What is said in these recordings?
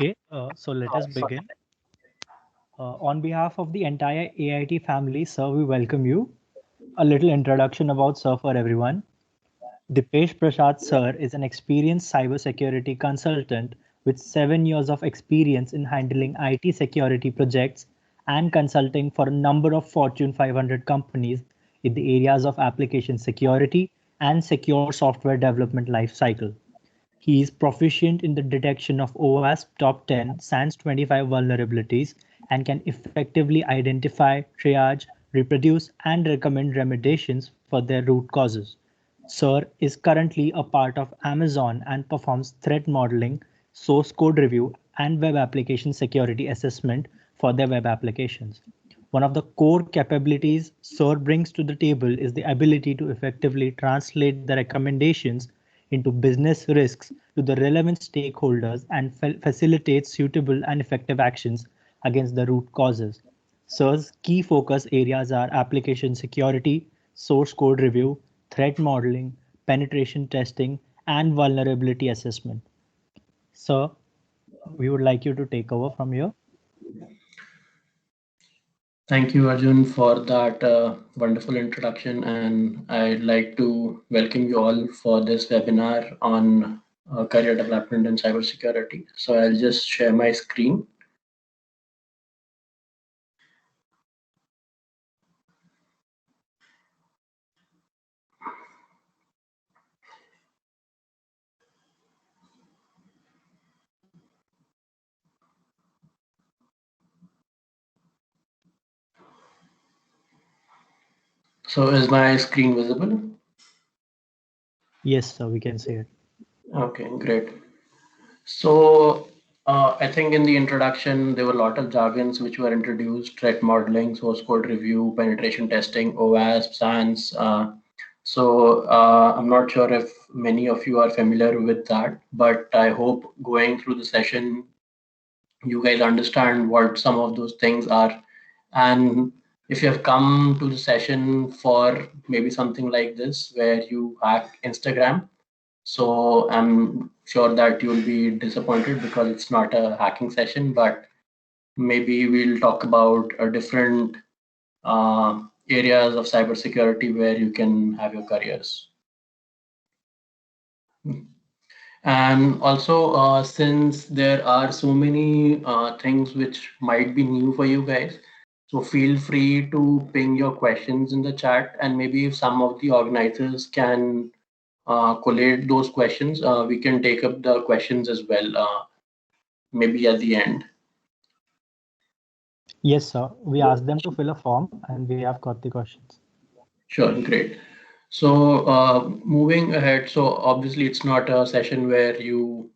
Okay, so let us begin. On behalf of the entire AIT family, sir, we welcome you. A little introduction about sir for everyone. Dipesh Prasad sir is an experienced cybersecurity consultant with 7 years of experience in handling IT security projects and consulting for a number of Fortune 500 companies in the areas of application security and secure software development lifecycle. He is proficient in the detection of OWASP top 10 SANS 25 vulnerabilities and can effectively identify, triage, reproduce, and recommend remediations for their root causes. Sir is currently a part of Amazon and performs threat modeling, source code review, and web application security assessment for their web applications. One of the core capabilities SOAR brings to the table is the ability to effectively translate the recommendations into business risks to the relevant stakeholders and facilitate suitable and effective actions against the root causes. SOAR's key focus areas are application security, source code review, threat modeling, penetration testing, and vulnerability assessment. Sir, we would like you to take over from here. Thank you, Arjun, for that wonderful introduction. And I'd like to welcome you all for this webinar on career development and cybersecurity. So I'll just share my screen. So is my screen visible? Yes, sir, we can see it. Okay, great. So I think in the introduction, there were a lot of jargons which were introduced: threat modeling, source code review, penetration testing, OWASP, SANS. I'm not sure if many of you are familiar with that, but I hope going through the session, you guys understand what some of those things are. And if you have come to the session for maybe something like this, where you hack Instagram, so I'm sure that you'll be disappointed because it's not a hacking session, but maybe we'll talk about a different areas of cybersecurity where you can have your careers. And also, since there are so many things which might be new for you guys, so feel free to ping your questions in the chat, and maybe if some of the organizers can collate those questions, we can take up the questions as well, maybe at the end. Yes, sir. We asked them to fill a form and we have got the questions. Sure, great. So moving ahead, so obviously it's not a session where you,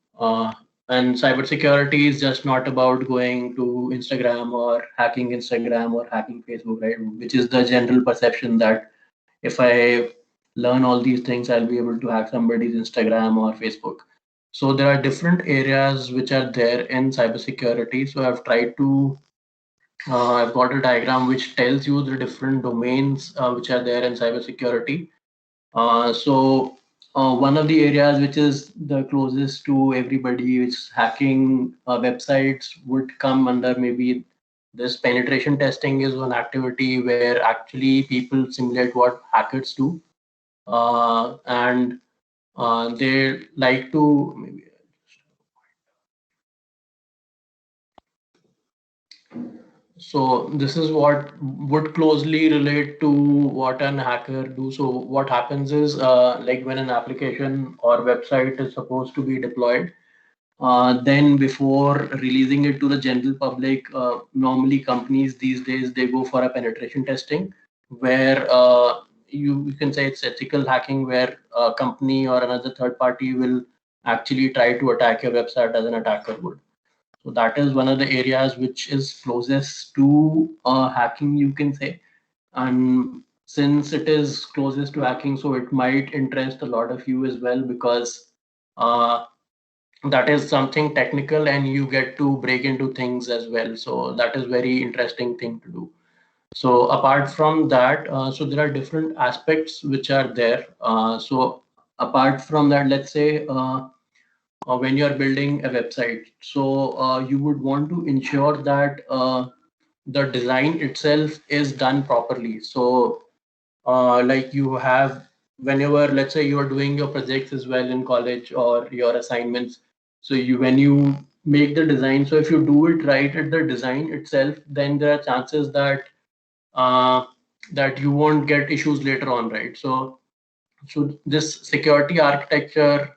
and cybersecurity is just not about going to Instagram or hacking Instagram or hacking Facebook, right? Which is the general perception that if I learn all these things, I'll be able to hack somebody's Instagram or Facebook. So there are different areas which are there in cybersecurity. So I've tried to I've got a diagram which tells you the different domains which are there in cybersecurity. One of the areas which is the closest to everybody, which is hacking websites, would come under maybe this penetration testing is one activity where actually people simulate what hackers do, and they like to maybe. So this is what would closely relate to what an hacker do. So what happens is like when an application or website is supposed to be deployed, then before releasing it to the general public, normally companies these days, they go for a penetration testing where you can say it's ethical hacking, where a company or another third party will actually try to attack your website as an attacker would. So that is one of the areas which is closest to hacking, you can say. And since it is closest to hacking, so it might interest a lot of you as well, because that is something technical and you get to break into things as well. So that is very interesting thing to do. So apart from that, so there are different aspects which are there. So apart from that, let's say when you're building a website. So you would want to ensure that the design itself is done properly. So like you have, whenever, let's say you are doing your projects as well in college or your assignments, so you, when you make the design, so if you do it right at the design itself, then there are chances that uh, that you won't get issues later on, right? So this security architecture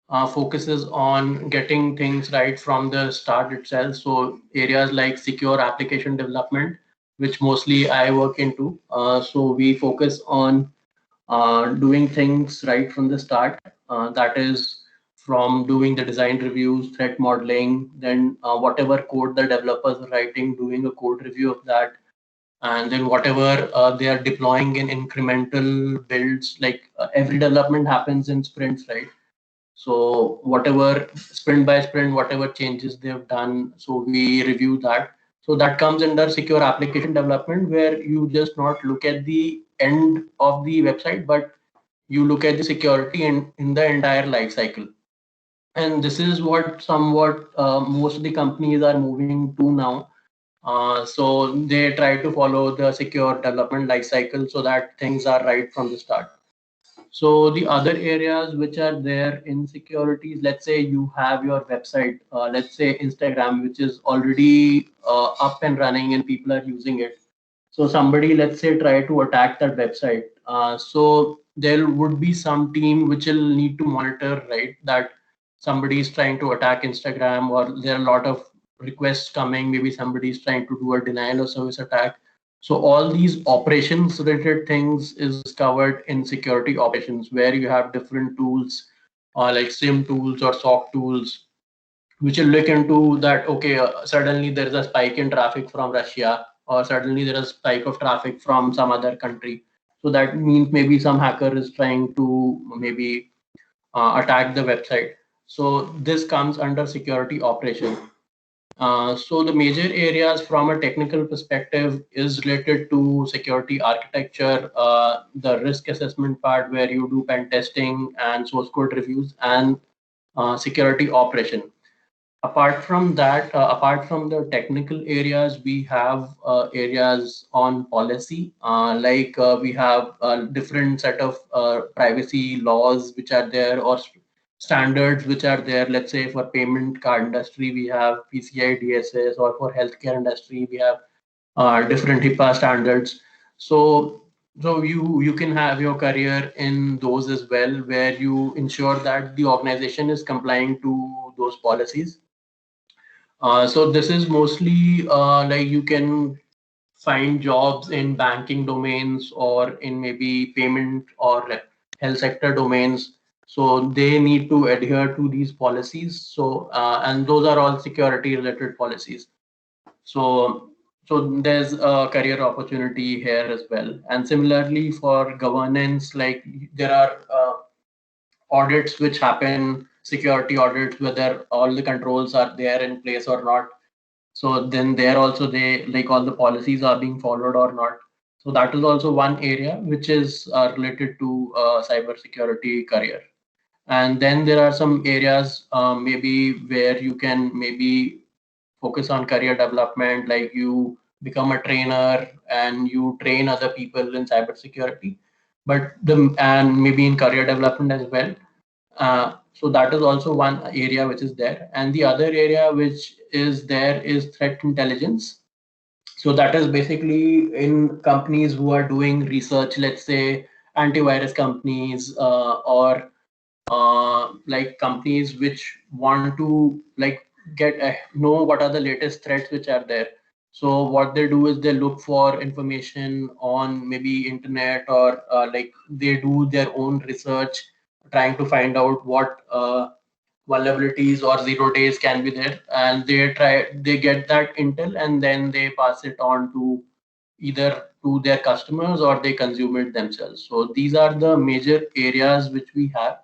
focuses on getting things right from the start itself. So areas like secure application development, which mostly I work into. So we focus on doing things right from the start. That is from doing the design reviews, threat modeling, then whatever code the developers are writing, doing a code review of that, and then whatever they are deploying in incremental builds. Like every development happens in sprints, right? So whatever sprint by sprint, whatever changes they have done, so we review that. So that comes under secure application development, where you just not look at the end of the website, but you look at the security in the entire life cycle. And this is what somewhat most of the companies are moving to now. So they try to follow the secure development life cycle so that things are right from the start. So the other areas which are there in securities, let's say you have your website, let's say Instagram, which is already up and running and people are using it. So somebody, let's say, try to attack that website. So there would be some team which will need to monitor, right, that somebody is trying to attack Instagram, or there are a lot of requests coming. Maybe somebody is trying to do a denial of service attack. So all these operations related things is covered in security operations, where you have different tools like SIM tools or SOC tools, which will look into that. Okay, suddenly there is a spike in traffic from Russia, or suddenly there is a spike of traffic from some other country. So that means maybe some hacker is trying to maybe attack the website. So this comes under security operation. So the major areas from a technical perspective is related to security architecture, the risk assessment part where you do pen testing and source code reviews, and security operation. Apart from that, apart from the technical areas, we have areas on policy, like we have a different set of privacy laws which are there, or standards which are there. Let's say for payment card industry, we have PCI DSS, or for healthcare industry, we have different HIPAA standards. So you can have your career in those as well, where you ensure that the organization is complying to those policies. So this is mostly like you can find jobs in banking domains, or in maybe payment or health sector domains. So they need to adhere to these policies. So and those are all security related policies. So there's a career opportunity here as well. And similarly for governance, like there are audits which happen, security audits, whether all the controls are there in place or not. So then there also, they like all the policies are being followed or not. So that is also one area which is related to cyber security career. And then there are some areas maybe where you can maybe focus on career development, like you become a trainer and you train other people in cybersecurity, but the and maybe in career development as well. So that is also one area which is there. And the other area which is there is threat intelligence. So that is basically in companies who are doing research, let's say antivirus companies, or like companies which want to like get know what are the latest threats which are there. So what they do is they look for information on maybe internet, or like they do their own research, trying to find out what vulnerabilities or 0 days can be there, and they get that intel, and then they pass it on to either to their customers or they consume it themselves. So these are the major areas which we have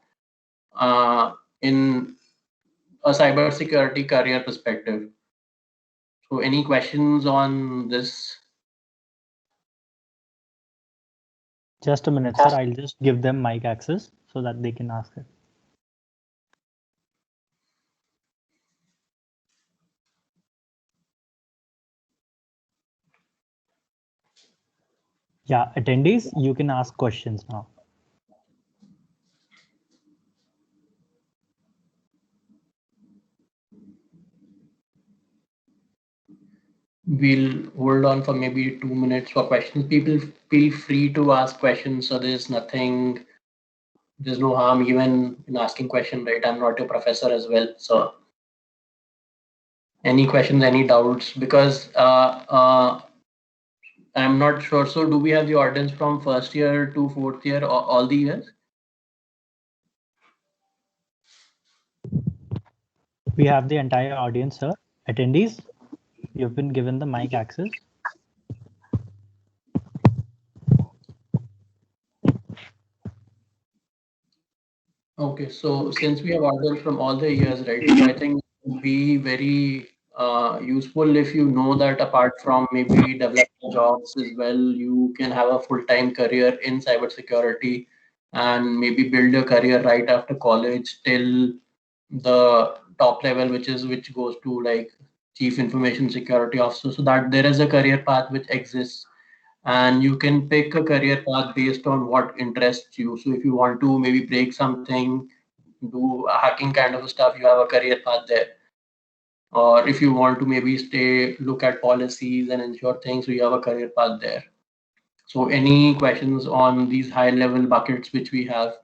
in a cybersecurity career perspective. So, any questions on this? Just a minute, sir. I'll just give them mic access so that they can ask it. Yeah, attendees, you can ask questions now. We'll hold on for maybe 2 minutes for questions. People feel free to ask questions, so there's no harm even in asking question, right? I'm not a professor as well, so any questions, any doubts? Because I'm not sure. So do we have the audience from first year to fourth year, all the years? We have the entire audience, sir. Attendees, you've been given the mic access. Okay, so since we have audience from all the years, right? So I think it would be very useful if you know that apart from maybe development jobs as well, you can have a full-time career in cybersecurity and maybe build your career right after college till the top level, which goes to like chief information security officer, so that there is a career path which exists and you can pick a career path based on what interests you. So if you want to maybe break something, do hacking kind of stuff, you have a career path there. Or if you want to maybe look at policies and ensure things, so you have a career path there. So any questions on these high level buckets which we have?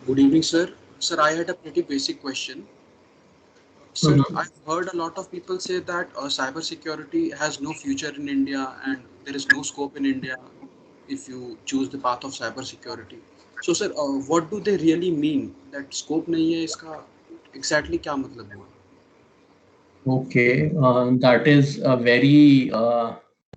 Good evening, sir. Sir, I had a pretty basic question. Sir, I've heard a lot of people say that cybersecurity has no future in India and there is no scope in India if you choose the path of cybersecurity. So, sir, what do they really mean? That scope nahi hai iska exactly kya matlab hua? Okay, that is a very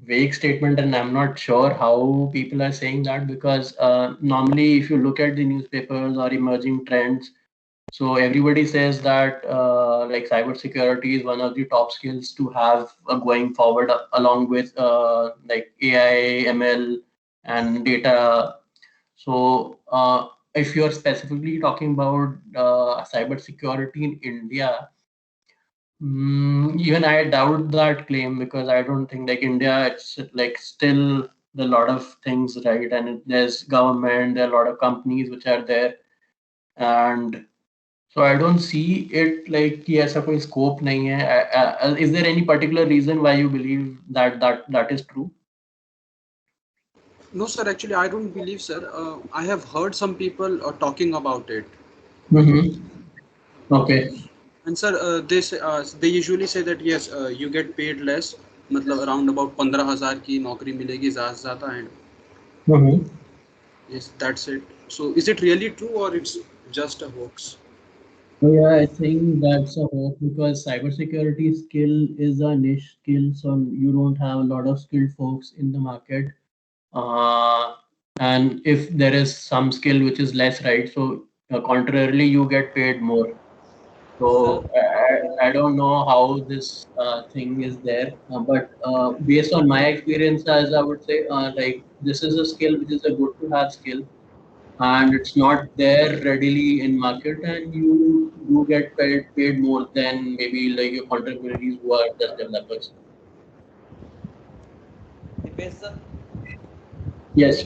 vague statement, and I'm not sure how people are saying that because normally, if you look at the newspapers or emerging trends, so everybody says that like cybersecurity is one of the top skills to have going forward along with like AI, ML, and data. So if you're specifically talking about cybersecurity in India, even I doubt that claim because I don't think like India, it's like still a lot of things, right? And there's government, there are a lot of companies which are there, and so I don't see it like कि ऐसा कोई scope नहीं है. Is there any particular reason why you believe that is true? No, sir, actually, I don't believe, sir. I have heard some people talking about it. Okay. And sir, they usually say that yes, you get paid less, मतलब around about 15,000 की नौकरी मिलेगी ज़्यादा से ज़्यादा and yes, that's it. So is it really true or it's just a hoax? So yeah, I think that's a hope because cybersecurity skill is a niche skill, so you don't have a lot of skilled folks in the market. Uh, and if there is some skill which is less, right? So contrarily, you get paid more. So I don't know how this thing is there, but based on my experience, as I would say, like this is a skill which is a good to have skill, and it's not there readily in market, and you do get paid more than maybe like your contemporaries who are just developers. Dipesh sir Yes.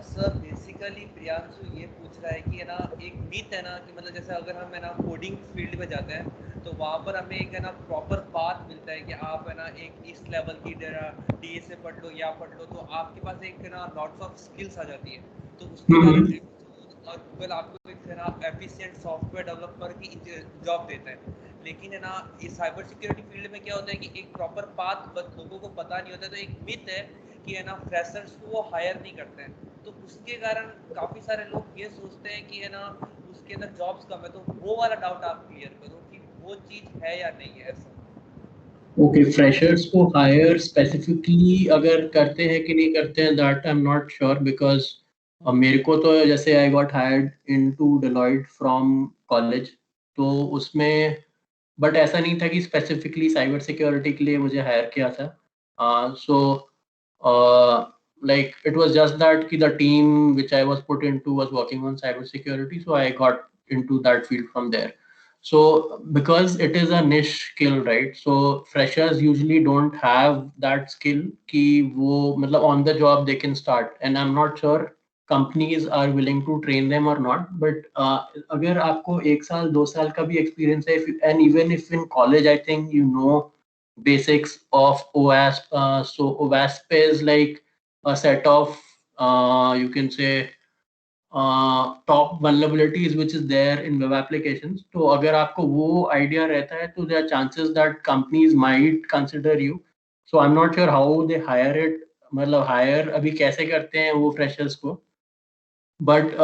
Sir basically Priyanshu ये पूछ रहा है कि है ना एक myth है ना कि मतलब जैसे अगर हम है ना कोडिंग फील्ड में जाते हैं तो वहाँ पर हमें एक है ना प्रॉपर पाथ मिलता है कि आप है ना एक इस लेवल की डी से पढ़ लो या पढ़ लो तो आपके पास एक है ना लॉट्स ऑफ स्किल्स आ जाती है तो उसके कारण और गूगल आपको एक है ना एफिशिएंट सॉफ्टवेयर डेवलपर की जॉब देता है लेकिन है ना इस साइबर सिक्योरिटी फील्ड में क्या होता है कि एक प्रॉपर पाथ लोगों को पता नहीं होता तो एक मिथ है कि है ना फ्रेशर्स को वो हायर नहीं करते हैं तो उसके कारण काफी सारे लोग ये सोचते हैं कि है ना उसके अंदर जॉब्स कम है तो वो वाला डाउट आप क्लियर करो कि वो चीज है या नहीं है ऐसा. ओके, फ्रेशर्स को हायर स्पेसिफिकली अगर करते हैं कि नहीं करते हैं that I am not sure because मेरे को तो जैसे I got hired into Deloitte from college तो उसमें बट ऐसा नहीं था कि स्पेसिफिकली साइबर सिक्योरिटी के लिए मुझे हायर किया था. सो like it was just that ki the team which I was put into was working on cyber security, so I got into that field from there. So because it is a niche skill, right? So freshers usually don't have that skill कि वो मतलब on the job they can start, and I'm not sure companies are willing to train them or not. But अगर आपको 1 साल 2 साल का भी experience है, and even if in college, I think you know basics of OWASP. So OWASP is like a set of you can say top vulnerabilities which is there in web applications. तो अगर आपको वो idea रहता है तो there are chances that companies might consider you. So I'm not sure how they hire it, मतलब hire अभी कैसे करते हैं वो freshers को. But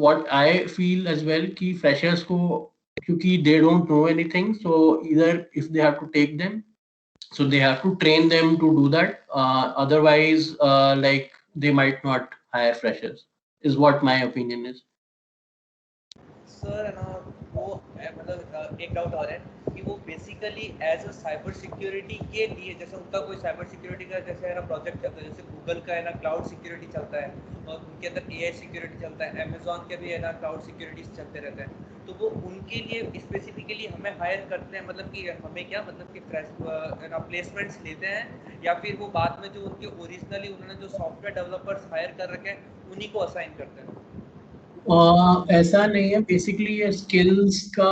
what I feel as well कि freshers को क्योंकि they don't know anything, so either if they have to take them, so they have to train them to do that. Otherwise, like they might not hire freshers, is what my opinion is. Sir है ना वो मतलब एक doubt और है कि वो basically as a cyber security के लिए, जैसे उनका कोई साइबर सिक्योरिटी का जैसे है ना प्रोजेक्ट चलता है, जैसे गूगल का है ना क्लाउड सिक्योरिटी चलता है और उनके अंदर एआई सिक्योरिटी चलता है, अमेजोन के भी है ना क्लाउड सिक्योरिटी चलते रहते हैं, तो वो उनके लिए स्पेसिफिकली हमें हायर करते हैं, मतलब कि हमें क्या मतलब कि फ्रेश प्लेसमेंट्स लेते हैं या फिर वो बाद में जो उनके ओरिजिनली उन्होंने जो सॉफ्टवेयर डेवलपर्स हायर कर रखे हैं उन्हीं को असाइन करते हैं? ऐसा नहीं है, बेसिकली ये स्किल्स का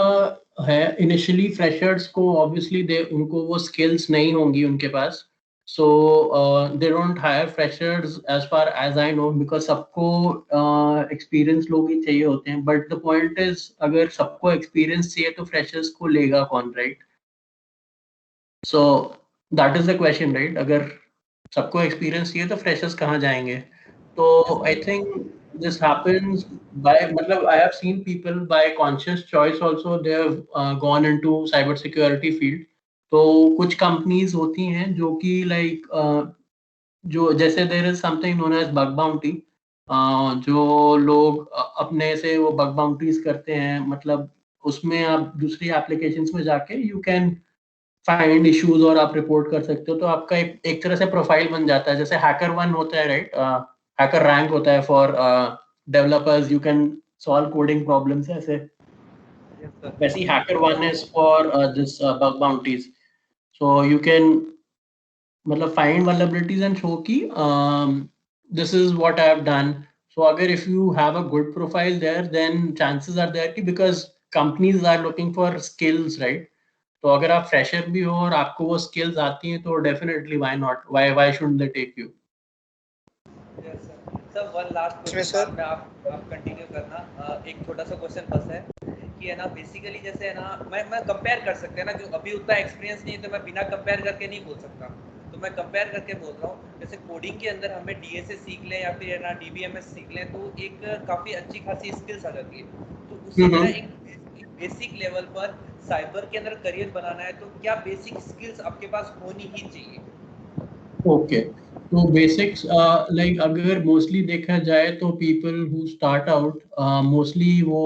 है. इनिशियली फ्रेशर्स को ऑब्वियसली दे उनको वो स्किल्स नहीं होंगी उनके पास, so they don't hire freshers as far as I know, because सबको एक्सपीरियंस लोग ही चाहिए होते हैं. बट द पॉइंट इज अगर सबको एक्सपीरियंस चाहिए तो फ्रेशर्स को लेगा कौन, right? So that is the question, right? अगर सबको एक्सपीरियंस चाहिए तो फ्रेशर्स कहाँ जाएंगे? तो I think this happens by matlab I have seen people by conscious choice also they have gone into cyber security field. तो कुछ कंपनीज होती हैं जो कि लाइक जो जैसे there is something known as bug bounty, जो लोग अपने से वो बग बाउंटीज करते हैं. मतलब उसमें आप दूसरी एप्लीकेशंस में जाके यू कैन फाइंड इश्यूज और आप रिपोर्ट कर सकते हो. तो आपका एक तरह से प्रोफाइल बन जाता है, जैसे हैकर वन होता है, राइट? हैकर रैंक होता है for developers, you can solve coding problems ऐसे. वैसे ही HackerOne is for this bug bounties. So you can मतलब फाइंड वल्नरेबिलिटीज एंड शो की this is what I have done. So अगर if you have a good profile there then chances are there कि because companies are looking for skills, right? तो अगर आप fresher भी हो और आपको वो स्किल्स आती हैं तो definitely why not, why shouldn't they take you? Yes sir. Sir one last question में आप कंटिन्यू करना. एक छोटा सा क्वेश्चन बस है कि है ना बेसिकली जैसे है ना मैं कंपेयर कर सकते हैं ना, जो अभी उतना एक्सपीरियंस नहीं है तो मैं बिना कंपेयर करके नहीं बोल सकता, तो मैं कंपेयर करके बोल रहा हूँ. जैसे कोडिंग के अंदर हमें डीएसए सीख लें या फिर है ना डीबीएमएस सीख लें तो एक काफ़ी अच्छी खासी स्किल्स आ जाती है. तो उसी तरह एक बेसिक लेवल पर साइबर के अंदर करियर बनाना है तो क्या बेसिक स्किल्स आपके पास होनी ही चाहिए? ओके, तो बेसिक्स लाइक अगर मोस्टली देखा जाए तो people who start out mostly वो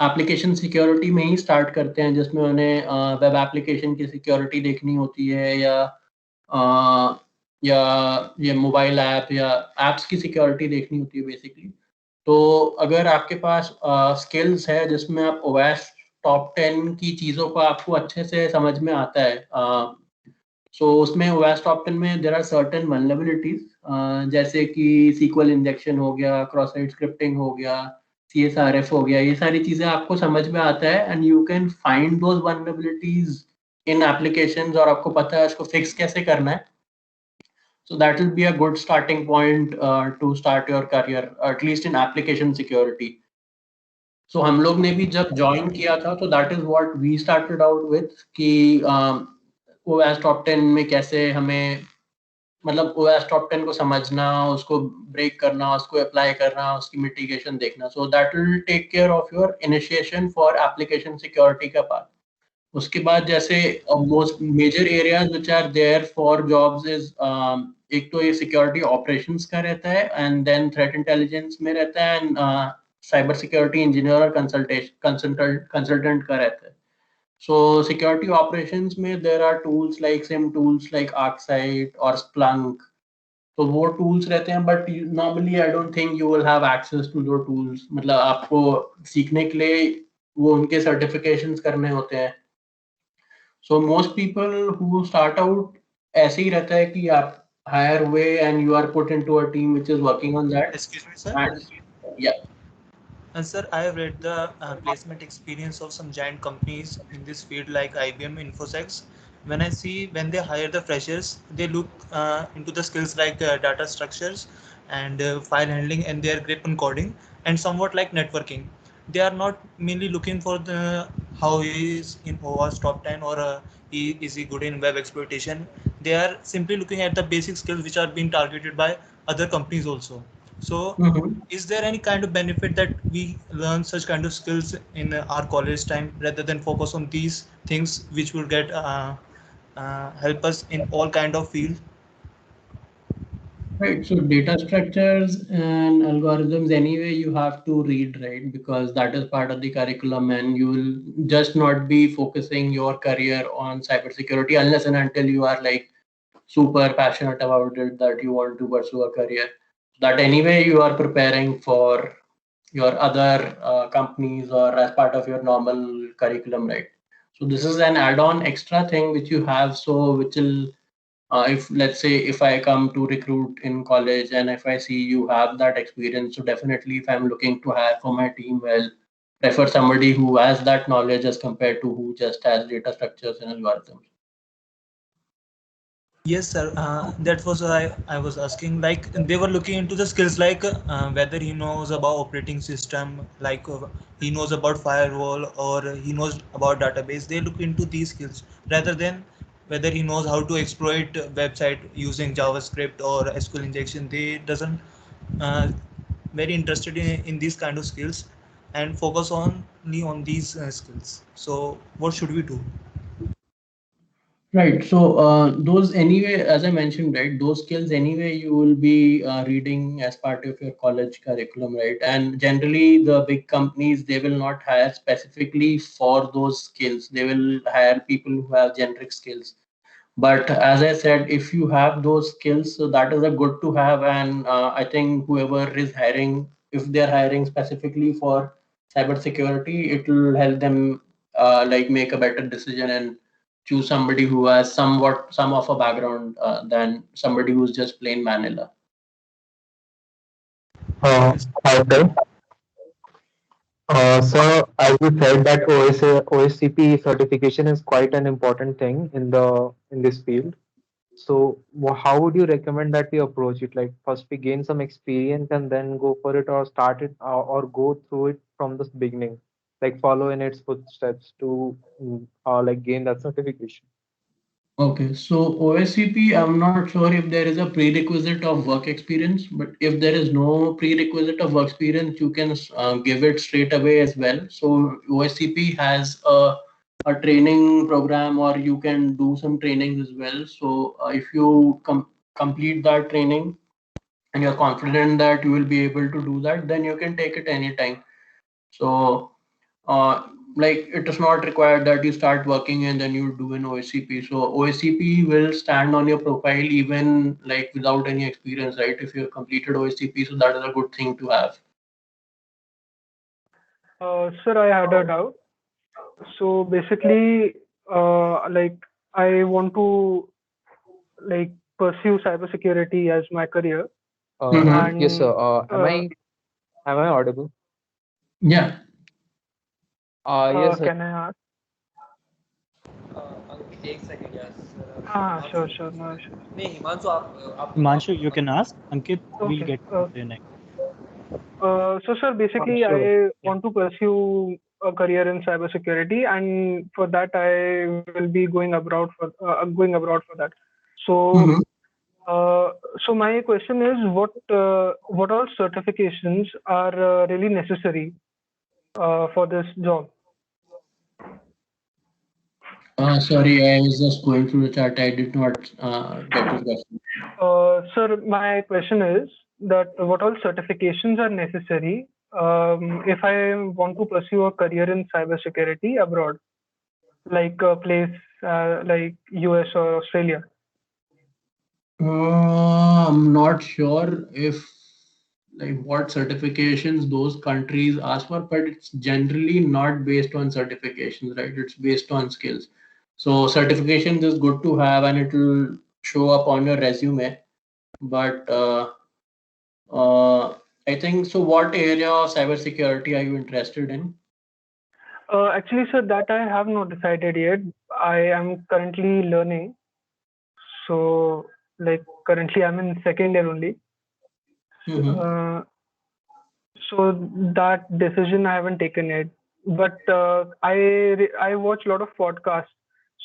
एप्लीकेशन सिक्योरिटी में ही स्टार्ट करते हैं, जिसमें उन्हें वेब एप्लीकेशन की सिक्योरिटी देखनी होती है या ये मोबाइल ऐप या एप्स की सिक्योरिटी देखनी होती है बेसिकली. तो अगर आपके पास स्किल्स है जिसमें आप ओएस टॉप 10 की चीज़ों को आपको अच्छे से समझ में आता है, सो उसमें ओएस टॉप 10 में देयर आर सर्टेन वल्नरेबिलिटीज, जैसे कि सीक्वल इंजेक्शन हो गया, क्रॉस साइट स्क्रिप्टिंग हो गया, CSRF हो गया, ये सारी चीज़ें आपको समझ में आता है and you can find those vulnerabilities in applications और आपको पता है उसको फिक्स कैसे करना है. So that will be a good starting point to start your career, at least in application security. So हम लोग ने भी जब join किया था तो that is what we started out with कि OWASP top 10 में कैसे हमें मतलब OWASP top 10 को समझना, उसको break करना, उसको apply करना, उसकी mitigation देखना. So that will take care of your initiation for application security का part. उसके बाद जैसे most major areas which are there for jobs is एक तो ये सिक्योरिटी ऑपरेशंस का रहता है एंड देन थ्रेट इंटेलिजेंस में रहता है एंड साइबर सिक्योरिटी इंजीनियर और कंसल्टेंट का रहता है. सो सिक्योरिटी ऑपरेशंस में there are tools like SIEM tools like ArcSight और स्प्लंक. तो वो टूल्स रहते हैं but normally I don't think you will have access to those tools. मतलब आपको सीखने के लिए वो उनके सर्टिफिकेशंस करने होते हैं. So most people who start out ऐसे ही रहता है कि आप hire हुए and you are put into a team which is working on that. Excuse me, sir. And yeah. Sir, I have read the placement experience of some giant companies in this field like IBM, Infosys. When I see when they hire the freshers, they look into the skills like data structures and file handling, and they are great on coding and somewhat like networking. They are not mainly looking for the how he is in OWASP top 10 or is he good in web exploitation. They are simply looking at the basic skills which are being targeted by other companies also. So Mhm. is there any kind of benefit that we learn such kind of skills in our college time rather than focus on these things which will get help us in all kind of field? Right. So data structures and algorithms anyway you have to read, right? Because that is part of the curriculum and you will just not be focusing your career on cybersecurity unless and until you are like super passionate about it that you want to pursue a career. That anyway you are preparing for your other companies or as part of your normal curriculum, right? So this is an add-on extra thing which you have. So which will, if let's say if I come to recruit in college and if I see you have that experience, so definitely if I'm looking to hire for my team, well, prefer somebody who has that knowledge as compared to who just has data structures and algorithms. Yes, sir. That was why I was asking. Like they were looking into the skills, like whether he knows about operating system, like he knows about firewall or he knows about database. They look into these skills rather than whether he knows how to exploit website using JavaScript or SQL injection. They doesn't uh, very interested in these kind of skills and focus only on these skills. So what should we do? Right. So those anyway, as I mentioned, right, those skills anyway you will be reading as part of your college curriculum, right? And generally, the big companies they will not hire specifically for those skills. They will hire people who have generic skills. But as I said, if you have those skills, so that is a good to have. And I think whoever is hiring, if they're hiring specifically for cybersecurity, it will help them like make a better decision and choose somebody who has some of a background than somebody who's just plain vanilla. Yes. Okay. So as you said that OSCP certification is quite an important thing in this field. So how would you recommend that we approach it? Like first we gain some experience and then go for it, or start it or go through it from the beginning, like follow in its footsteps to like gain that certification. Okay, so OSCP, I'm not sure if there is a prerequisite of work experience, but if there is no prerequisite of work experience, you can give it straight away as well. So OSCP has a training program, or you can do some trainings as well. So if you complete that training and you're confident that you will be able to do that, then you can take it anytime. So like it is not required that you start working and then you do an OSCP. So OSCP will stand on your profile even like without any experience, right? If you have completed OSCP, so that is a good thing to have. Sir, I had a doubt. So basically, like I want to like pursue cybersecurity as my career, Mhm. Yes, sir. and Am I audible? Yeah. Yes, sir. can I ask? अंकित एक second यार Sure, Himanshu sure, no issues. नहीं हिमांशु आप Himanshu, you can ask. Ankit, we'll Okay. get to you next. So, sir, basically, Sure. I want to pursue a career in cybersecurity, and for that, I will be going abroad for that. So, Mhm. so my question is, what all certifications are really necessary for this job? Sorry, I was just going through the chat. I did not get your question. Sir, my question is that what all certifications are necessary if I want to pursue a career in cybersecurity abroad, like a place like US or Australia? I'm not sure if like what certifications those countries ask for, but it's generally not based on certifications, right? It's based on skills. So certifications is good to have and it will show up on your resume. But I think so. What area of cybersecurity are you interested in? Actually, sir, that I have not decided yet. I am currently learning. So, like, currently I'm in second year only. Mhm. So that decision I haven't taken yet. But I watch a lot of podcasts.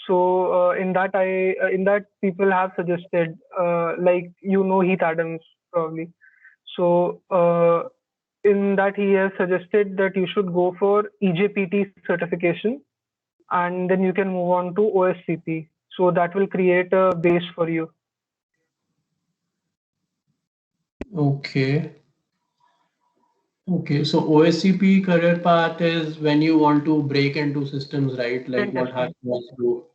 So in that people have suggested like Heath Adams probably. So in that he has suggested that you should go for EJPT certification and then you can move on to OSCP. So that will create a base for you. Okay. Okay, so OSCP career path is when you want to break into systems, right? Like Pen what testing. hackers do.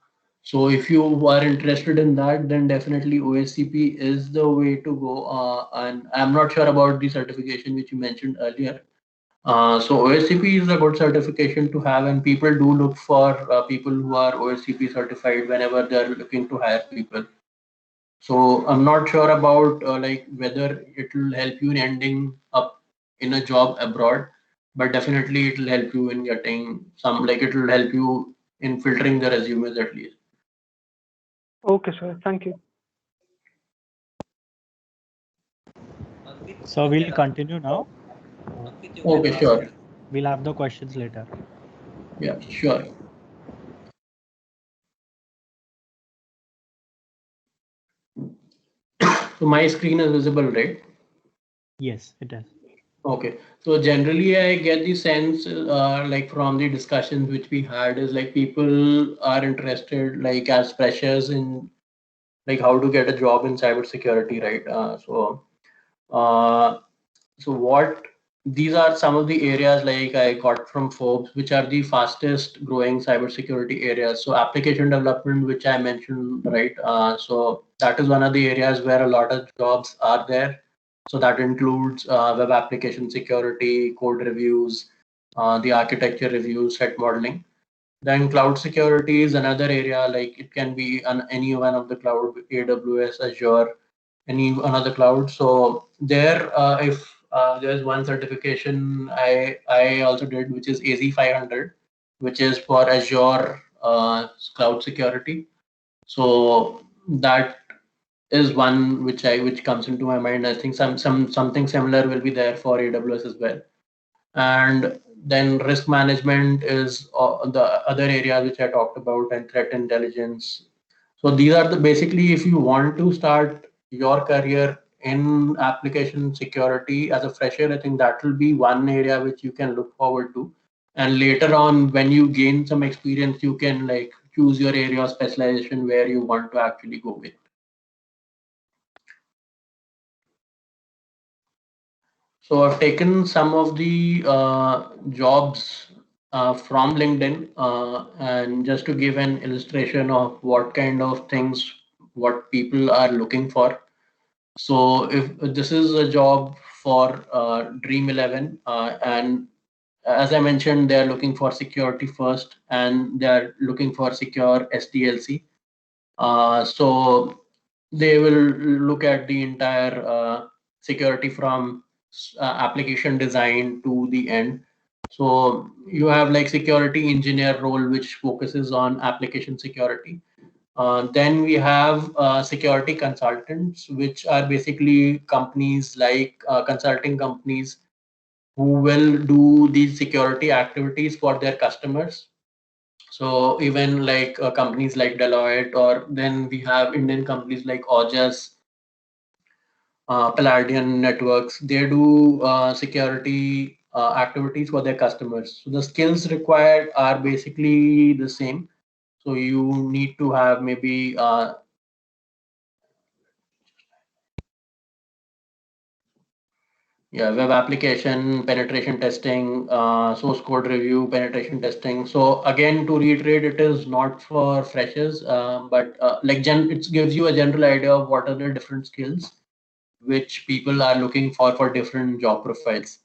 So if you are interested in that, then definitely OSCP is the way to go. And I'm not sure about the certification which you mentioned earlier. So OSCP is a good certification to have, and people do look for people who are OSCP certified whenever they're looking to hire people. So I'm not sure about like whether it will help you in ending up in a job abroad, but definitely it will help you in getting some, like it will help you in filtering the resumes at least. Okay, sir. Thank you. Ankit, So you we'll can ask. continue now. Ankit, you can Okay, ask. sure. We'll have the questions later. Yeah, sure. So my screen is visible, right? Yes, it is. Okay. So generally, I get the sense, like from the discussions which we had, is like people are interested, like as freshers in like how to get a job in cybersecurity, right? Uh, so what these are some of the areas like I got from Forbes, which are the fastest growing cybersecurity areas. So application development, which I mentioned, right? So that is one of the areas where a lot of jobs are there. So that includes web application security, code reviews, the architecture reviews, threat modeling. Then cloud security is another area, like it can be on any one of the cloud, AWS, Azure, any another cloud. So there, if there's one certification I also did, which is AZ500, which is for Azure cloud security. So that is one which comes into my mind. I think something similar will be there for AWS as well. And then risk management is the other area which I talked about, and threat intelligence. So these are the basically, if you want to start your career in application security as a fresher, I think that will be one area which you can look forward to. And later on, when you gain some experience, you can like choose your area of specialization where you want to actually go with. So I've taken some of the jobs from LinkedIn, and just to give an illustration of what kind of things what people are looking for. So if this is a job for Dream 11, and as I mentioned, they are looking for security first, and they are looking for secure SDLC. So they will look at the entire security from application design to the end. So you have like security engineer role, which focuses on application security. Then we have security consultants, which are basically companies like consulting companies who will do these security activities for their customers. So even like companies like Deloitte, or then we have Indian companies like Ojas, Palladian Networks. They do security activities for their customers. So the skills required are basically the same. So you need to have maybe yeah, web application penetration testing, source code review, penetration testing. So again, to reiterate, it is not for freshers, but like it gives you a general idea of what are the different skills which people are looking for different job profiles.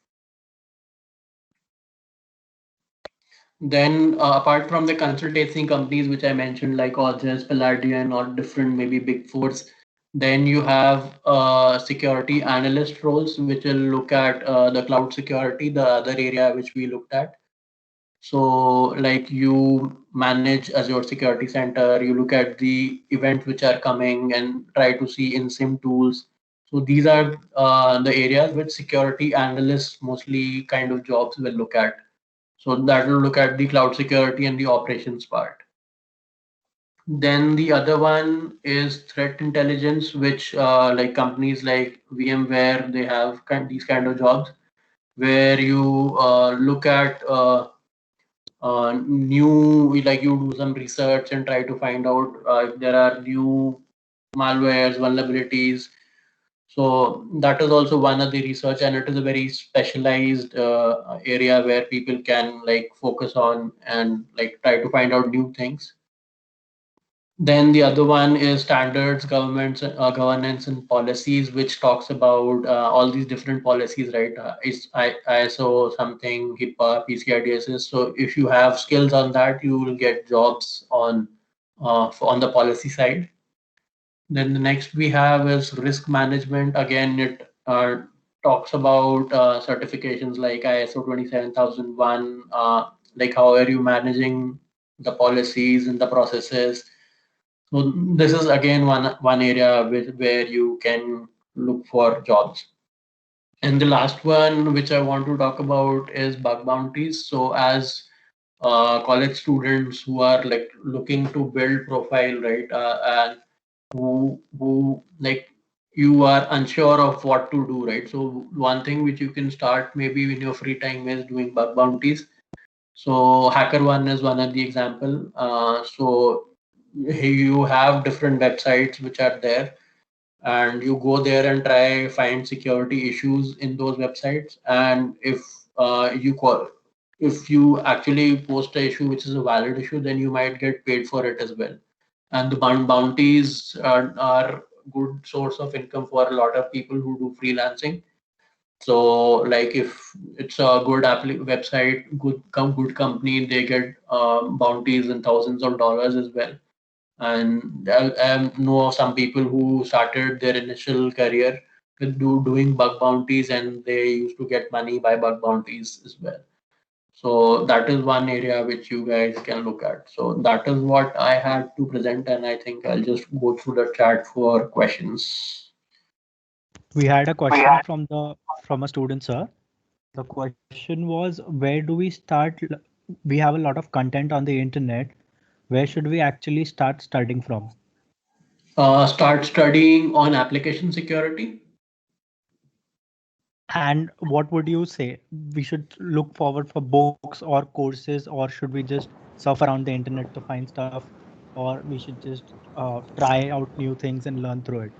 Then apart from the consultancy companies which I mentioned, like Algis, Palladian, or different maybe big fours, then you have security analyst roles, which will look at the cloud security, the other area which we looked at. So like you manage Azure Security Center, you look at the events which are coming and try to see in SIM tools. So these are the areas which security analysts mostly kind of jobs will look at. So that will look at the cloud security and the operations part. Then the other one is threat intelligence, which like companies like VMware, they have these kind of jobs where you look at new, like you do some research and try to find out if there are new malwares, vulnerabilities. So that is also one of the research, and it is a very specialized area where people can like focus on and like try to find out new things. Then the other one is standards, governance, and policies, which talks about all these different policies, right? ISO something, HIPAA, PCI DSS. So if you have skills on that, you will get jobs on the policy side. Then the next we have is risk management. Again, it talks about certifications like ISO 27001, like how are you managing the policies and the processes. So this is again one area where you can look for jobs. And the last one which I want to talk about is bug bounties. So as college students who are like looking to build profile, right, and who like you are unsure of what to do, right? So one thing which you can start maybe in your free time is doing bug bounties. So HackerOne is one of the example. So you have different websites which are there, and you go there and try find security issues in those websites. And if you call, if you actually post a issue which is a valid issue, then you might get paid for it as well. And the bounties are good source of income for a lot of people who do freelancing. So like if it's a good website, good company, they get bounties in thousands of dollars as well. And I know of some people who started their initial career with doing bug bounties, and they used to get money by bug bounties as well. So that is one area which you guys can look at. So that is what I had to present, and I think I'll just go through the chat for questions. We had a question from a student, sir. The question was, where do we start? We have a lot of content on the internet. Where should we actually start studying from? Start studying on application security. And what would you say? We should look forward for books or courses, or should we just surf around the internet to find stuff, or we should just try out new things and learn through it?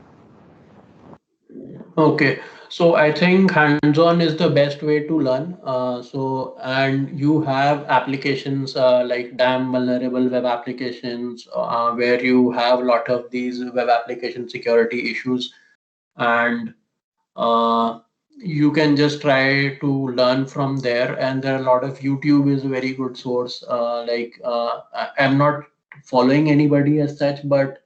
Okay, so I think hands-on is the best way to learn. And you have applications like damn vulnerable web applications, where you have a lot of these web application security issues, and uh, you can just try to learn from there. And there are a lot of YouTube is a very good source. I'm not following anybody as such, but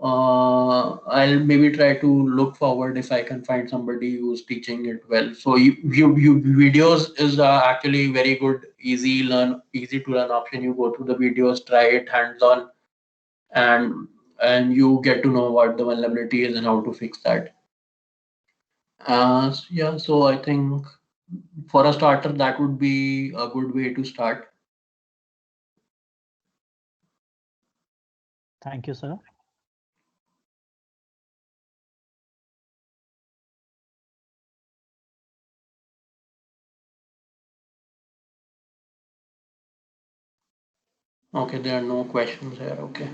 I'll maybe try to look forward if I can find somebody who's teaching it well. So you videos is actually very good, easy to learn option. You go through the videos, try it hands on, and you get to know what the vulnerability is and how to fix that. Yeah, so I think for a starter, that would be a good way to start. Thank you, sir. Okay, there are no questions here. Okay.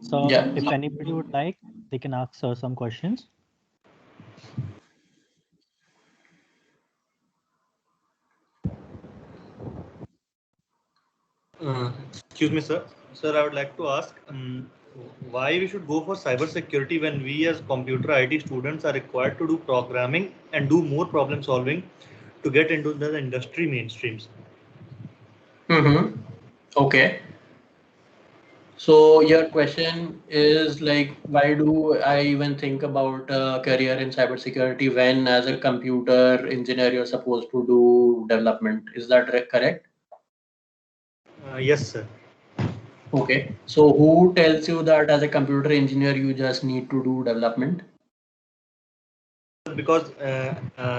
So Yeah. if anybody would like, they can ask sir some questions. Excuse me, sir. Sir, I would like to ask, why we should go for cybersecurity when we as computer IT students are required to do programming and do more problem solving to get into the industry mainstreams? Mm-hmm. Okay. So your question is like, why do I even think about a career in cybersecurity when, as a computer engineer, you're supposed to do development? Is that correct? Yes, sir. Okay. So who tells you that as a computer engineer you just need to do development? Because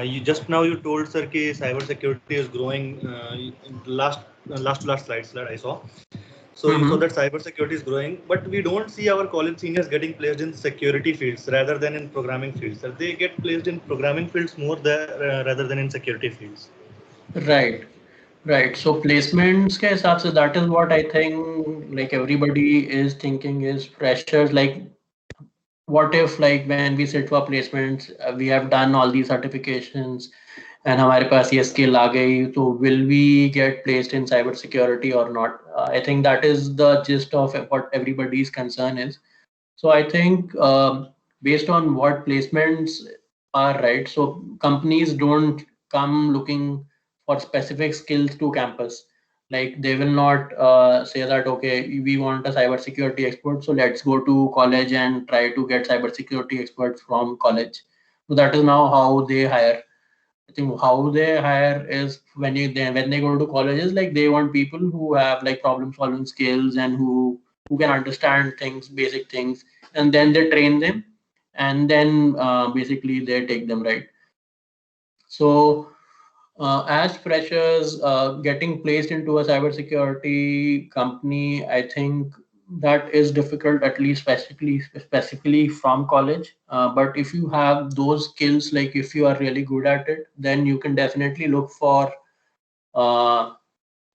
you just now you told sir कि cybersecurity is growing in the last slide I saw. So you saw Mm-hmm. that cybersecurity is growing, but we don't see our college seniors getting placed in security fields rather than in programming fields. Sir, they get placed in programming fields more there rather than in security fields. Right. Right. So placements के हिसाब से that is what I think like everybody is thinking is freshers. Like what if like when we sit for placements, we have done all these certifications and हमारे पास ये skill आ गई, तो will we get placed in cyber security or not? I think that is the gist of what everybody's concern is. So I think based on what placements are, right, so companies don't come looking for specific skills to campus. Like they will not say that, okay, we want a cybersecurity expert, so let's go to college and try to get cybersecurity experts from college. So that is now how they hire. I think how they hire is when they go to colleges, like they want people who have like problem solving skills and who can understand things, basic things, and then they train them, and then basically they take them, right. So as freshers getting placed into a cybersecurity company, I think that is difficult, at least specifically from college. But if you have those skills, like if you are really good at it, then you can definitely look for uh,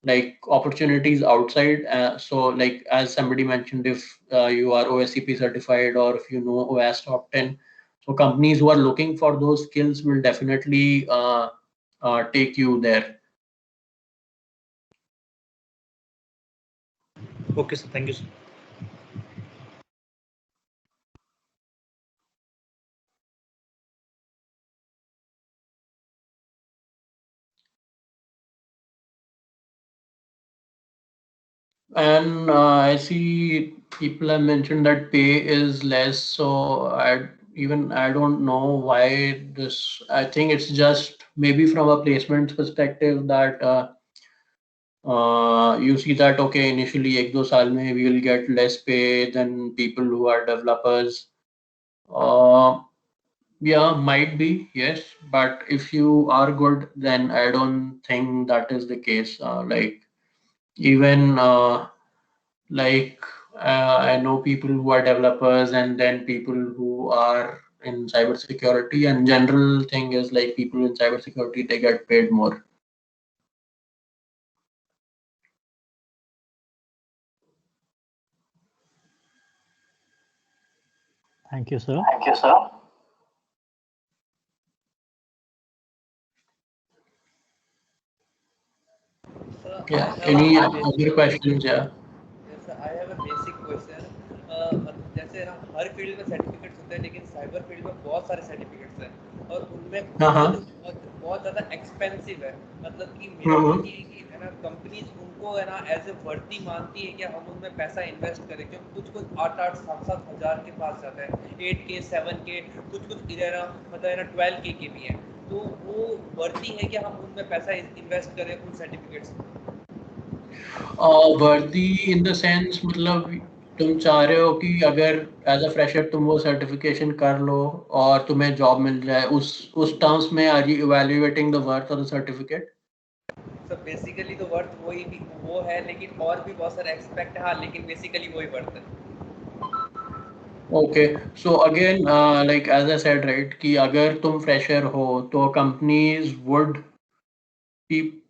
like opportunities outside. So like as somebody mentioned, if you are OSCP certified or if you know OS top 10, so companies who are looking for those skills will definitely take you there. Okay, sir. Thank you, sir. And I see people have mentioned that pay is less. So I don't know why this. I think it's just maybe from a placement perspective that you see that okay, initially ek do saal mein we will get less pay than people who are developers. Uh, yeah, might be, yes, but if you are good, then I don't think that is the case. Like even like I know people who are developers and then people who are in cybersecurity, and general thing is like people in cybersecurity they get paid more. Thank you, sir. Thank you, sir. Sir, Yeah. I have Any a other basic questions? Yeah. yes, sir, I have a basic question. जैसे ना हर field में certificates होते हैं लेकिन cyber field में बहुत सारे certificates हैं और उनमें Uh-huh. खुद बहुत ज़्यादा एक्सपेंसिव है मतलब कि मेरा Mm-hmm. मानना ये है कि है ना कंपनीज उनको है ना एज ए वर्दी मानती है कि हम उनमें पैसा इन्वेस्ट करें क्योंकि कुछ कुछ 8-8 7-7 हज़ार के पास जाता है 8K 7K कुछ इधर मतलब है ना 12K के भी हैं तो वो वर्दी है कि हम उनमें पैसा इन्वेस्ट करें उन सर्टिफिकेट्स में वर्दी इन द सेंस मतलब तुम चाह रहे हो कि अगर एज अ फ्रेशर तुम वो सर्टिफिकेशन कर लो और तुम्हें जॉब मिल जाए, उस टर्म्स में are you evaluating the worth of the certificate? Sir basically तो वर्थ वही भी वो है लेकिन और भी बहुत सारे एक्सपेक्ट हाँ लेकिन बेसिकली वही वर्थ है okay, so again like as I said right कि अगर तुम फ्रेशर हो तो कंपनीज वुड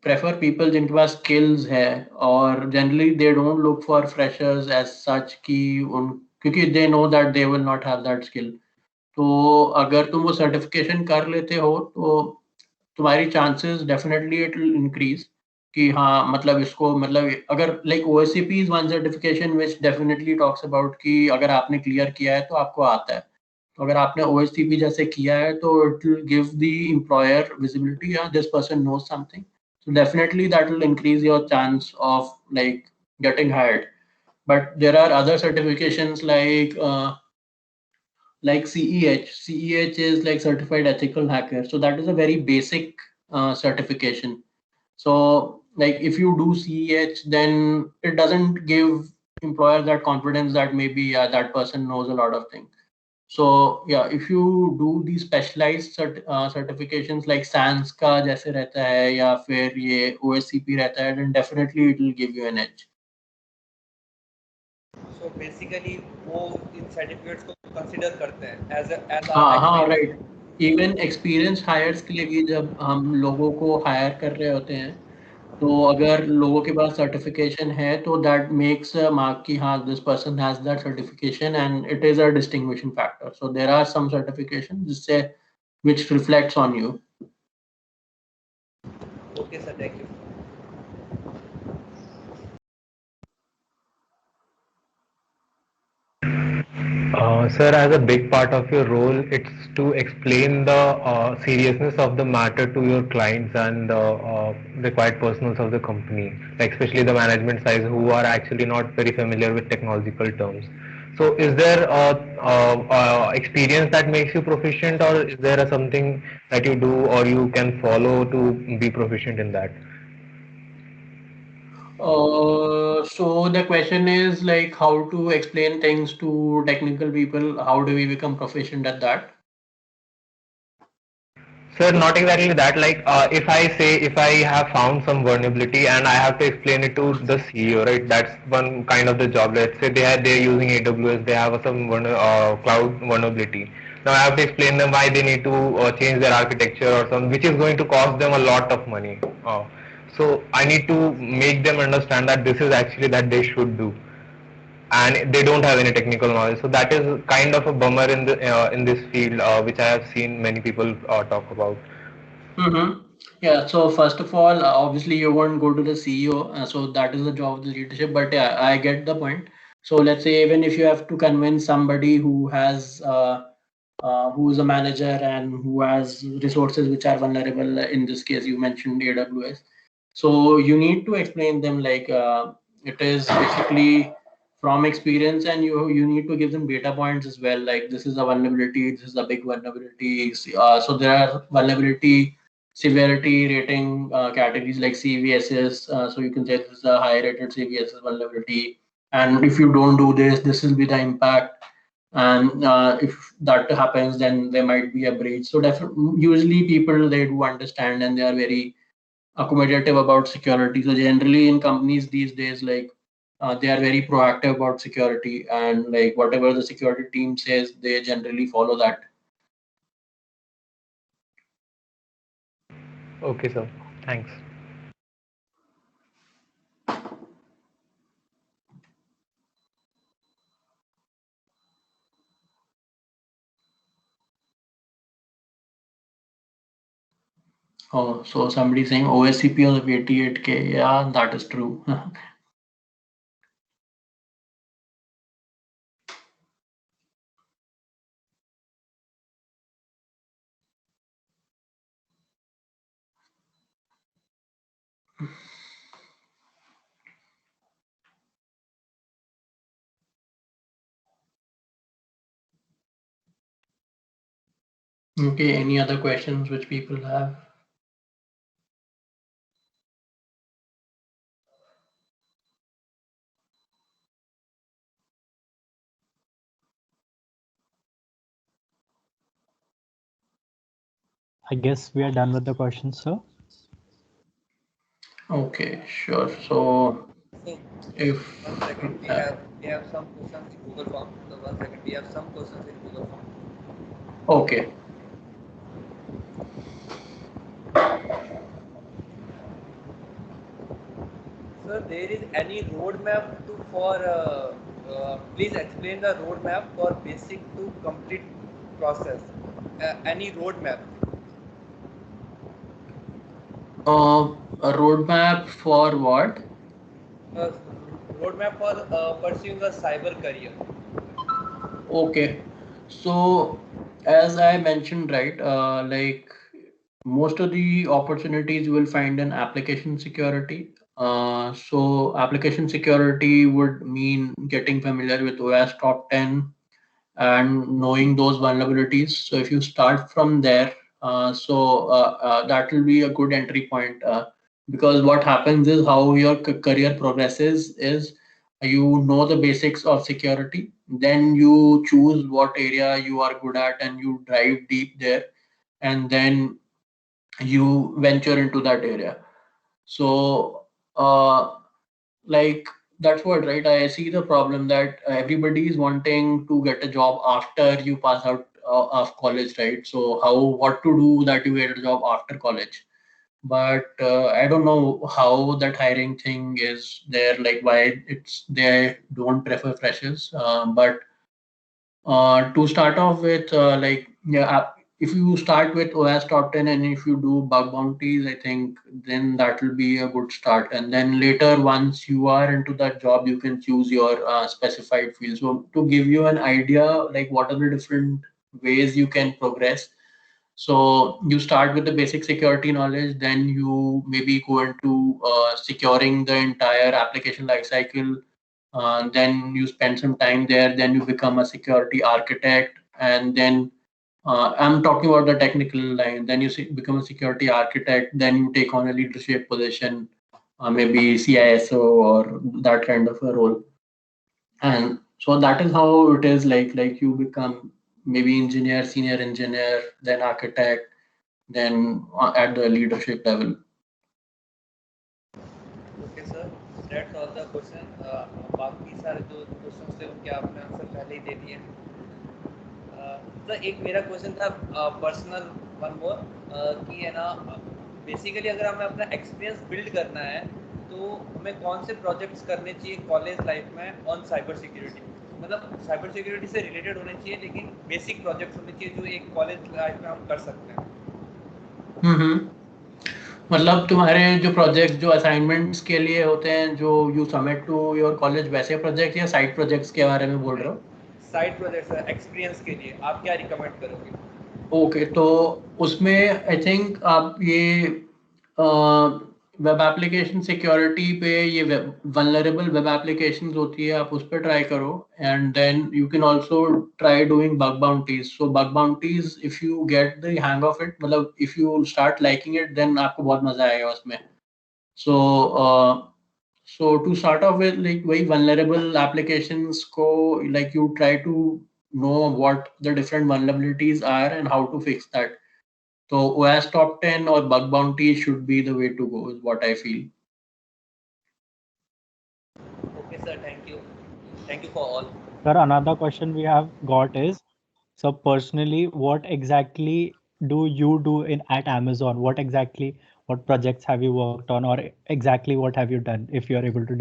prefer people जिनके पास skills है, और generally they don't look for freshers as such कि उन क्योंकि they know that they will not have that skill. तो अगर तुम वो सर्टिफिकेशन कर लेते हो तो तुम्हारी chances definitely it will increase कि हाँ मतलब इसको मतलब अगर like OSCP is one certification which definitely talks about कि अगर आपने क्लियर किया है तो आपको आता है. तो अगर आपने OSCP जैसे किया है तो it will give the employer visibility, या this person knows something, so definitely that will increase your chance of like getting hired. But there are other certifications like CEH. CEH is like certified ethical hacker, so that is a very basic certification. So like if you do CEH, then it doesn't give employer that confidence that maybe that person knows a lot of things. So yeah, if you do these specialized certifications like SANS का जैसे रहता है या फिर ये OSCP रहता है, then definitely it will give you an edge. So basically वो इन सर्टिफिकेट्स को कंसीडर करते हैं as हाँ right. Even experienced hires के लिए भी जब हम लोगों को हायर कर रहे होते हैं तो अगर लोगों के पास सर्टिफिकेशन है तो दैट मेक्स मार्क कि हाँ this person has that certification and it is a distinguishing factor. So there are some certification जिससे which reflects on you. Okay sir, thank you. Sir, as a big part of your role, it's to explain the seriousness of the matter to your clients and the required personals of the company, like especially the management side who are actually not very familiar with technological terms. So, is there a experience that makes you proficient, or is there something that you do or you can follow to be proficient in that? So the question is like how to explain things to technical people. How do we become proficient at that? Sir, not exactly that. Like, if I have found some vulnerability and I have to explain it to the CEO, right? That's one kind of the job. Let's say they're using AWS, they have some cloud vulnerability. Now I have to explain them why they need to change their architecture or some, which is going to cost them a lot of money. So I need to make them understand that this is actually that they should do, and they don't have any technical knowledge. So that is kind of a bummer in this field, which I have seen many people talk about. Mm-hmm. Yeah, so first of all, obviously you won't go to the CEO, so that is the job of the leadership. But yeah, I get the point. So let's say even if you have to convince somebody who is a manager and who has resources which are vulnerable, in this case you mentioned AWS. So you need to explain them like it is basically from experience, and you need to give them data points as well. Like this is a vulnerability, this is a big vulnerability. So there are vulnerability severity rating categories like CVSS. So you can say this is a high rated CVSS vulnerability, and if you don't do this, this will be the impact. And if that happens, then there might be a breach. So usually people, they do understand and they are very accommodative about security. So generally in companies these days, like they are very proactive about security, and like whatever the security team says, they generally follow that. Okay, sir. Thanks. Oh, so somebody saying OSCP of 88K. Yeah, that is true. Okay, any other questions which people have? I guess we are done with the questions, sir. Okay, sure. So So if 1 second, we have some questions in Google Form. So 1 second, we have some questions in Google Form. okay. Sir, there is any roadmap please explain the roadmap for basic to complete process. Any roadmap? A roadmap for what? Roadmap for pursuing a cyber career. Okay. So as I mentioned, right, like most of the opportunities you will find in application security. So application security would mean getting familiar with OS top 10 and knowing those vulnerabilities. So if you start from there, that will be a good entry point, because what happens is how your career progresses is you know the basics of security, then you choose what area you are good at and you drive deep there, and then you venture into that area. So like that's what, right, I see the problem that everybody is wanting to get a job after you pass out of college, right? So how, what to do that you get a job after college? But I don't know how that hiring thing is there, like why it's they don't prefer freshers. But to start off with, if you start with OS top 10 and if you do bug bounties, I think then that will be a good start. And then later, once you are into that job, you can choose your specified field. So to give you an idea, like what are the different ways you can progress. So you start with the basic security knowledge, then you maybe go into securing the entire application lifecycle, then you spend some time there, then you become a security architect, and then I'm talking about the technical line. Then you become a security architect, then you take on a leadership position, maybe CISO or that kind of a role. And so that is how it is, like you become maybe engineer, senior engineer, then architect, then at the leadership level. Okay sir, that's all the question. बाकी सारे जो question थे उनके आपने answer पहले ही दे दिए। Sir एक मेरा क्वेश्चन था पर्सनल, वन मोर, कि है ना बेसिकली अगर हमें अपना एक्सपीरियंस बिल्ड करना है तो हमें कौन से प्रोजेक्ट्स करने चाहिए कॉलेज लाइफ में ऑन साइबर सिक्योरिटी? मतलब साइबर सिक्योरिटी से रिलेटेड होने चाहिए लेकिन बेसिक प्रोजेक्ट्स होने चाहिए जो एक कॉलेज लाइफ में हम कर सकते हैं। मतलब तुम्हारे जो प्रोजेक्ट जो असाइनमेंट्स के लिए होते हैं, जो you submit to your college, वैसे प्रोजेक्ट या साइड प्रोजेक्ट्स के बारे में बोल रहे हो? साइड प्रोजेक्ट्स एक्सपीरियंस के लिए आप क्या रिकमेंड करोगे? ओके, तो उसमें आई थिंक आप ये वेब एप्लीकेशन सिक्योरिटी पे, ये वल्नरेबल वेब एप्लीकेशंस होती है, आप उस पर ट्राई करो। And then you can also try doing bug bounties. So bug bounties, if you get the hang of it, मतलब if you start liking it, then आपको बहुत मजा आएगा उसमें। So to start off with, like very vulnerable applications को, like you try to know what the different vulnerabilities are and how to fix that. So OS top 10 or bug bounty should be the way to go, is what I feel. Okay, sir. Thank you. Thank you for all. Sir, another question we have got is, so personally, what exactly do you do at Amazon? What projects have you worked on, or exactly what have you done, if you are able to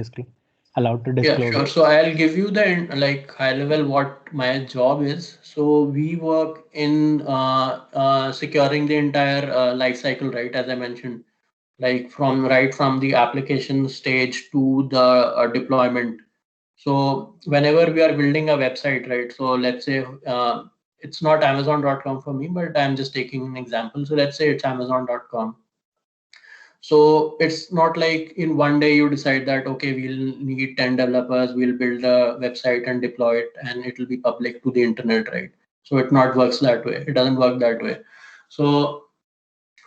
allowed to disclose? Yeah, sure. So I'll give you the like high level what my job is. So we work in securing the entire life cycle, right? As I mentioned, like from the application stage to the deployment. So whenever we are building a website, right? So let's say it's not Amazon.com for me, but I'm just taking an example. So let's say it's Amazon.com. So it's not like in one day you decide that, okay, we'll need 10 developers, we'll build a website and deploy it, and it will be public to the internet, right? So it not works that way. It doesn't work that way. So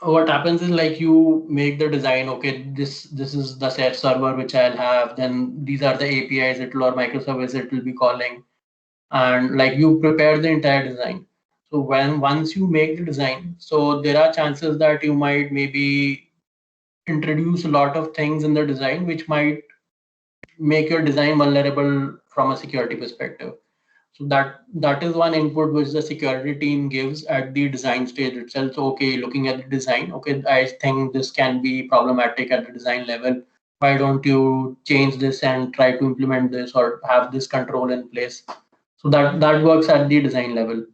what happens is, like, you make the design. Okay, this is the server which I'll have. Then these are the APIs it will, or microservice it will be calling, and like you prepare the entire design. So once you make the design, so there are chances that you might maybe introduce a lot of things in the design which might make your design vulnerable from a security perspective. So that is one input which the security team gives at the design stage itself. So, okay, looking at the design, okay, I think this can be problematic at the design level. Why don't you change this and try to implement this or have this control in place? So that works at the design level.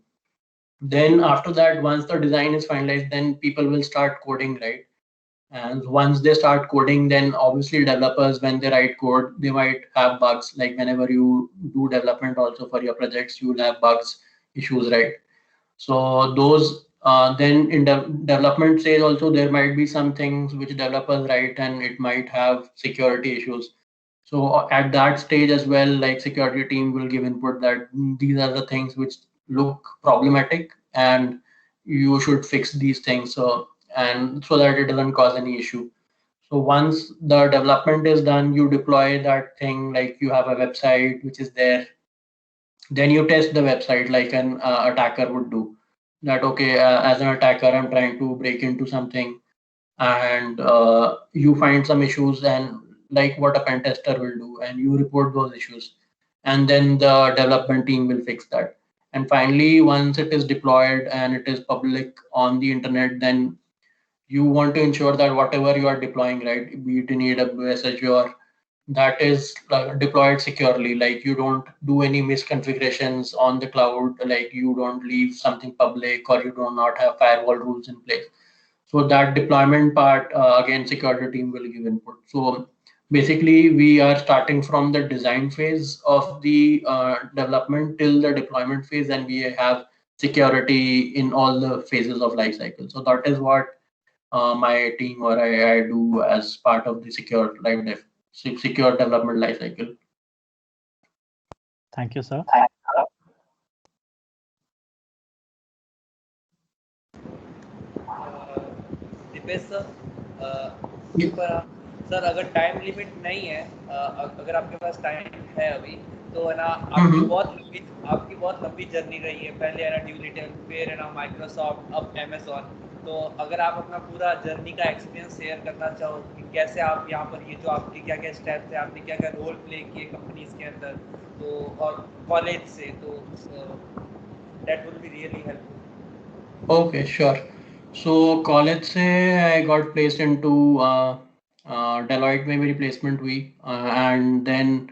Then after that, once the design is finalized, then people will start coding, right? And once they start coding, then obviously developers, when they write code, they might have bugs. Like whenever you do development also for your projects, you will have bugs, issues, right? So those then in development stage also, there might be some things which developers write and it might have security issues. So at that stage as well, like security team will give input that these are the things which look problematic and you should fix these things. So, and so that it doesn't cause any issue. So once the development is done, you deploy that thing, like you have a website which is there. Then you test the website like an attacker would do. That okay, as an attacker, I'm trying to break into something, and you find some issues, and like what a pen tester will do, and you report those issues, and then the development team will fix that. And finally, once it is deployed and it is public on the internet, then you want to ensure that whatever you are deploying, right, be it in AWS, Azure, that is deployed securely. Like you don't do any misconfigurations on the cloud, like you don't leave something public, or you do not have firewall rules in place. So that deployment part, again, security team will give input. So basically, we are starting from the design phase of the development till the deployment phase, and we have security in all the phases of life cycle. So that is what my team or I do as part of the secure development life cycle. Thank you, sir. Deepesh sir, sir अगर time limit नहीं है, अगर आपके पास time है अभी, तो है ना आपकी बहुत लंबी जर्नी रही है। पहले है ना ड्यूलिटल, फिर है ना माइक्रोसॉफ्ट, अब अमेजोन। तो अगर आप अपना पूरा जर्नी का एक्सपीरियंस शेयर करना चाहो कि कैसे आप यहाँ पर, ये जो आपके क्या क्या स्टेप्स थे, आपने क्या क्या रोल प्ले किए कंपनीज के अंदर, तो और कॉलेज से, तो that would be really helpful. Okay, sure. So college से I got placed into Deloitte में मेरी placement हुई, and then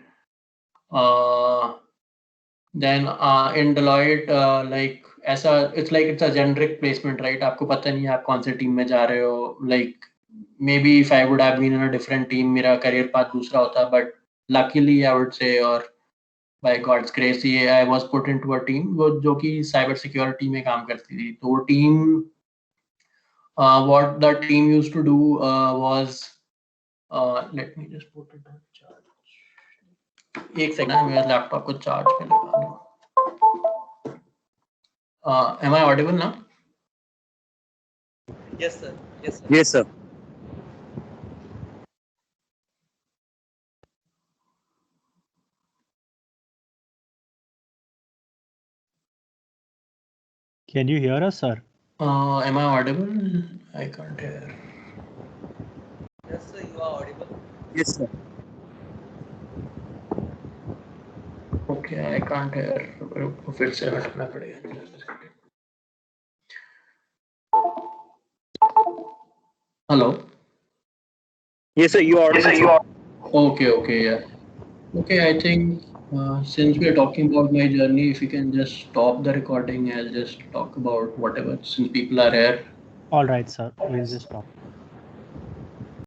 in Deloitte, like ऐसा it's a generic placement, right? आपको पता नहीं है आप कौन से टीम में जा रहे हो. Like maybe if I would have been in a different team, मेरा career path दूसरा होता, but luckily I would say, or by God's grace, I was put into a team जो कि cyber security में काम करती थी. तो वो team, what the team used to do was, let me just put it on charge. एक second, मेरा लैपटॉप को चार्ज पे लगा लूं. Am I audible now? Yes, sir. Yes, sir. Yes, sir. Can you hear us, sir? Am I audible? I can't hear. Yes, sir, you are audible. Yes, sir. Okay, I can't hear. फिर से हटना पड़ेगा. Hello. Yes, sir. You are audible. Okay, yeah. Okay, I think since we are talking about my journey, if you can just stop the recording, I'll just talk about whatever, since people are here. All right, sir. We'll just stop.